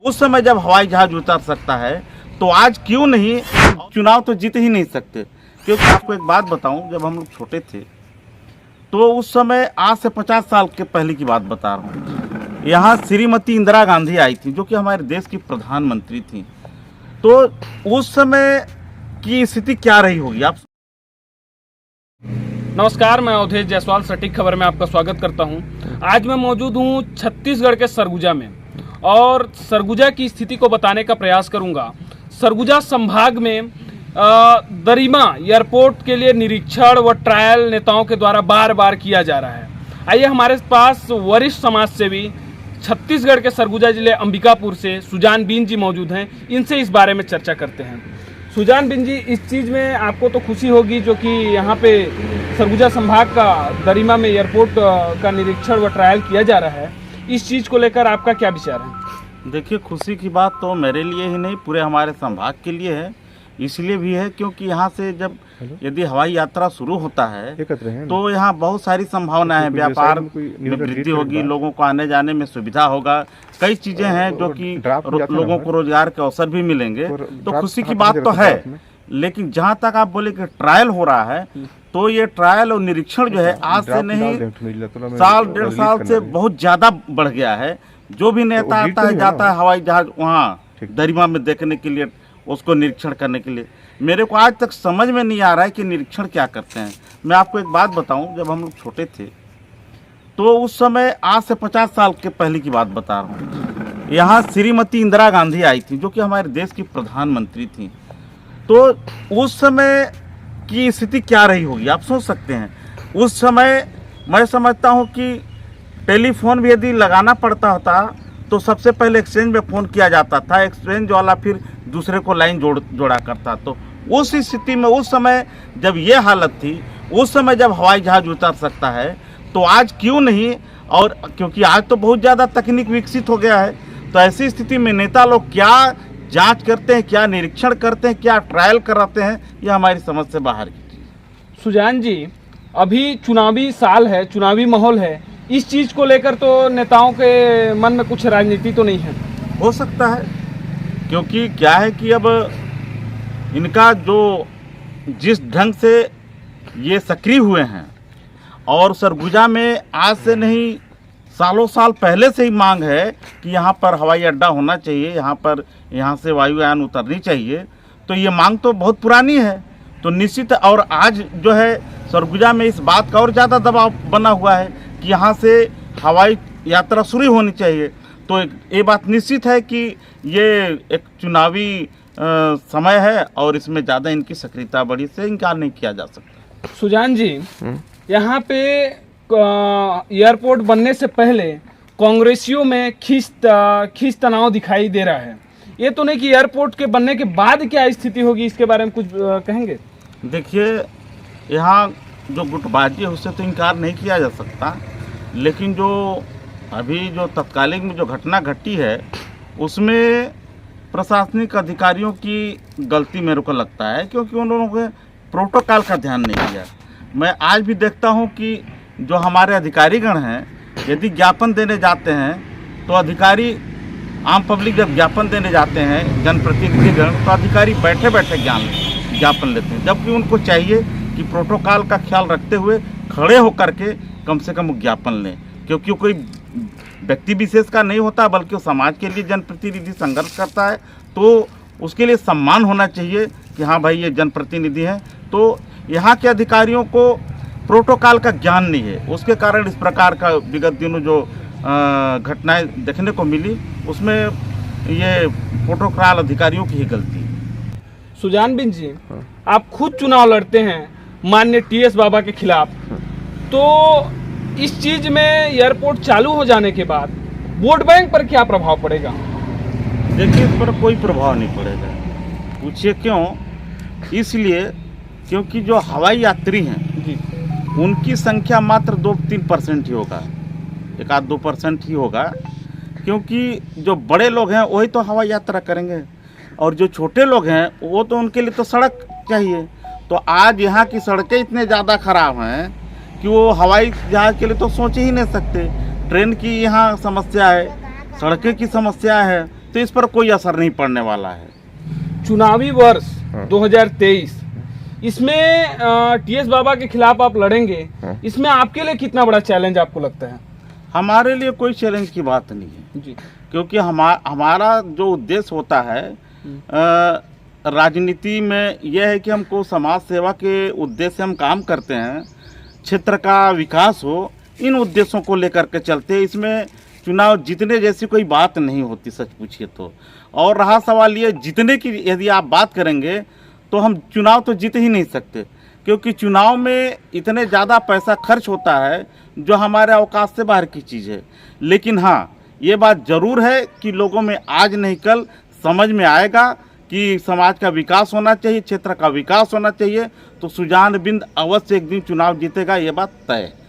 उस समय जब हवाई जहाज उतर सकता है तो आज क्यों नहीं? चुनाव तो जीत ही नहीं सकते। क्योंकि आपको एक बात बताऊं, जब हम लोग छोटे थे तो उस समय, आज से 50 साल के पहले की बात बता रहा हूँ, यहाँ श्रीमती इंदिरा गांधी आई थी जो कि हमारे देश की प्रधानमंत्री थी। तो उस समय की स्थिति क्या रही होगी आप? नमस्कार, मैं अवधेश जायसवाल सटीक खबर में आपका स्वागत करता हूं। आज मैं मौजूद हूं छत्तीसगढ़ के सरगुजा में और सरगुजा की स्थिति को बताने का प्रयास करूंगा। सरगुजा संभाग में दरिमा एयरपोर्ट के लिए निरीक्षण व ट्रायल नेताओं के द्वारा बार बार किया जा रहा है। आइए हमारे पास वरिष्ठ समाज सेवी छत्तीसगढ़ के सरगुजा जिले अंबिकापुर से सुजान बीन जी मौजूद हैं। इनसे इस बारे में चर्चा करते हैं। सुजान बीन जी, इस चीज़ में आपको तो खुशी होगी जो कि यहाँ पे सरगुजा संभाग का दरिमा में एयरपोर्ट का निरीक्षण व ट्रायल किया जा रहा है। इस चीज़ को लेकर आपका क्या विचार है? देखिए, खुशी की बात तो मेरे लिए ही नहीं, पूरे हमारे संभाग के लिए है। इसलिए भी है क्योंकि यहाँ से जब यदि हवाई यात्रा शुरू होता है तो यहाँ बहुत सारी संभावनाएं हैं। व्यापार में वृद्धि होगी, लोगों को आने जाने में सुविधा होगा, कई चीज़ें हैं जो कि लोगों को रोजगार के अवसर भी मिलेंगे। तो खुशी की बात तो है। लेकिन जहाँ तक आप बोले कि ट्रायल हो रहा है, तो ये ट्रायल और निरीक्षण जो है आज से नहीं, साल डेढ़ साल से बहुत ज़्यादा बढ़ गया है। जो भी नेता आता है जाता है हवाई जहाज वहाँ दरिमा में देखने के लिए, उसको निरीक्षण करने के लिए। मेरे को आज तक समझ में नहीं आ रहा है कि निरीक्षण क्या करते हैं। मैं आपको एक बात बताऊं, जब हम लोग छोटे थे तो उस समय, आज से 50 साल के पहले की बात बता रहा हूँ, यहाँ श्रीमती इंदिरा गांधी आई थी जो कि हमारे देश की प्रधानमंत्री थी। तो उस समय की स्थिति क्या रही होगी आप सोच सकते हैं। उस समय मैं समझता हूँ कि टेलीफोन भी यदि लगाना पड़ता होता तो सबसे पहले एक्सचेंज में फ़ोन किया जाता था, एक्सचेंज वाला फिर दूसरे को लाइन जोड़ा करता। तो उस स्थिति में, उस समय जब ये हालत थी, उस समय जब हवाई जहाज उतर सकता है तो आज क्यों नहीं? और क्योंकि आज तो बहुत ज़्यादा तकनीक विकसित हो गया है, तो ऐसी स्थिति में नेता लोग क्या जांच करते हैं, क्या निरीक्षण करते हैं, क्या ट्रायल कराते हैं, यह हमारी समझ से बाहर की चीज़। सुजान जी, अभी चुनावी साल है, चुनावी माहौल है, इस चीज़ को लेकर तो नेताओं के मन में कुछ राजनीति तो नहीं है? हो सकता है, क्योंकि क्या है कि अब इनका जो जिस ढंग से ये सक्रिय हुए हैं, और सरगुजा में आज से नहीं, सालों साल पहले से ही मांग है कि यहाँ पर हवाई अड्डा होना चाहिए, यहाँ से वायुयान उतरनी चाहिए। तो ये मांग तो बहुत पुरानी है। तो निश्चित, और आज जो है सरगुजा में इस बात का और ज़्यादा दबाव बना हुआ है कि यहाँ से हवाई यात्रा शुरू होनी चाहिए। तो ये बात निश्चित है कि ये एक चुनावी समय है और इसमें ज़्यादा इनकी सक्रियता बढ़ी से इनकार नहीं किया जा सकता। सुजान जी, यहाँ पे एयरपोर्ट बनने से पहले कांग्रेसियों में खींच तनाव दिखाई दे रहा है। ये तो नहीं कि एयरपोर्ट के बनने के बाद क्या स्थिति होगी, इसके बारे में कुछ कहेंगे? देखिए, यहाँ जो गुटबाजी है उससे तो इनकार नहीं किया जा सकता, लेकिन जो अभी जो तत्कालिक में जो घटना घटी है उसमें प्रशासनिक अधिकारियों की गलती मेरे को लगता है, क्योंकि उन्होंने प्रोटोकॉल का ध्यान नहीं दिया। मैं आज भी देखता हूँ कि जो हमारे अधिकारीगण हैं, यदि ज्ञापन देने जाते हैं तो अधिकारी, आम पब्लिक जब ज्ञापन देने जाते हैं, जनप्रतिनिधिगण, तो अधिकारी बैठे बैठे ज्ञापन लेते हैं, जबकि उनको चाहिए कि प्रोटोकॉल का ख्याल रखते हुए खड़े होकर के कम से कम ज्ञापन लें। क्योंकि कोई व्यक्ति विशेष का नहीं होता, बल्कि समाज के लिए जनप्रतिनिधि संघर्ष करता है, तो उसके लिए सम्मान होना चाहिए कि हाँ भाई, ये जनप्रतिनिधि हैं। तो यहाँ के अधिकारियों को प्रोटोकॉल का ज्ञान नहीं है, उसके कारण इस प्रकार का विगत दिनों जो घटनाएं देखने को मिली, उसमें ये प्रोटोकॉल अधिकारियों की ही गलती है। सुजान बिन जी, आप खुद चुनाव लड़ते हैं माननीय टीएस बाबा के खिलाफ, तो इस चीज में एयरपोर्ट चालू हो जाने के बाद वोट बैंक पर क्या प्रभाव पड़ेगा? देखिए, इस पर कोई प्रभाव नहीं पड़ेगा। पूछिए क्यों? इसलिए क्योंकि जो हवाई यात्री हैं जी, उनकी संख्या मात्र 2-3% ही होगा, 1-2% ही होगा। क्योंकि जो बड़े लोग हैं वही तो हवाई यात्रा करेंगे, और जो छोटे लोग हैं वो तो, उनके लिए तो सड़क चाहिए। तो आज यहाँ की सड़कें इतने ज़्यादा ख़राब हैं कि वो हवाई जहाज़ के लिए तो सोच ही नहीं सकते। ट्रेन की यहाँ समस्या है, सड़कें की समस्या है, तो इस पर कोई असर नहीं पड़ने वाला है। चुनावी वर्ष 2023 इसमें टीएस बाबा के खिलाफ आप लड़ेंगे, इसमें आपके लिए कितना बड़ा चैलेंज आपको लगता है? हमारे लिए कोई चैलेंज की बात नहीं है जी, क्योंकि हमारा जो उद्देश्य होता है राजनीति में यह है कि हमको समाज सेवा के उद्देश्य से हम काम करते हैं, क्षेत्र का विकास हो, इन उद्देश्यों को लेकर के चलते। इसमें चुनाव जीतने जैसी कोई बात नहीं होती सच पूछिए तो। और रहा सवाल ये जीतने की, यदि आप बात करेंगे तो हम चुनाव तो जीत ही नहीं सकते, क्योंकि चुनाव में इतने ज़्यादा पैसा खर्च होता है जो हमारे औकात से बाहर की चीज़ है। लेकिन हाँ, ये बात ज़रूर है कि लोगों में आज नहीं कल समझ में आएगा कि समाज का विकास होना चाहिए, क्षेत्र का विकास होना चाहिए, तो सुजान बिंद अवश्य एक दिन चुनाव जीतेगा, ये बात तय है।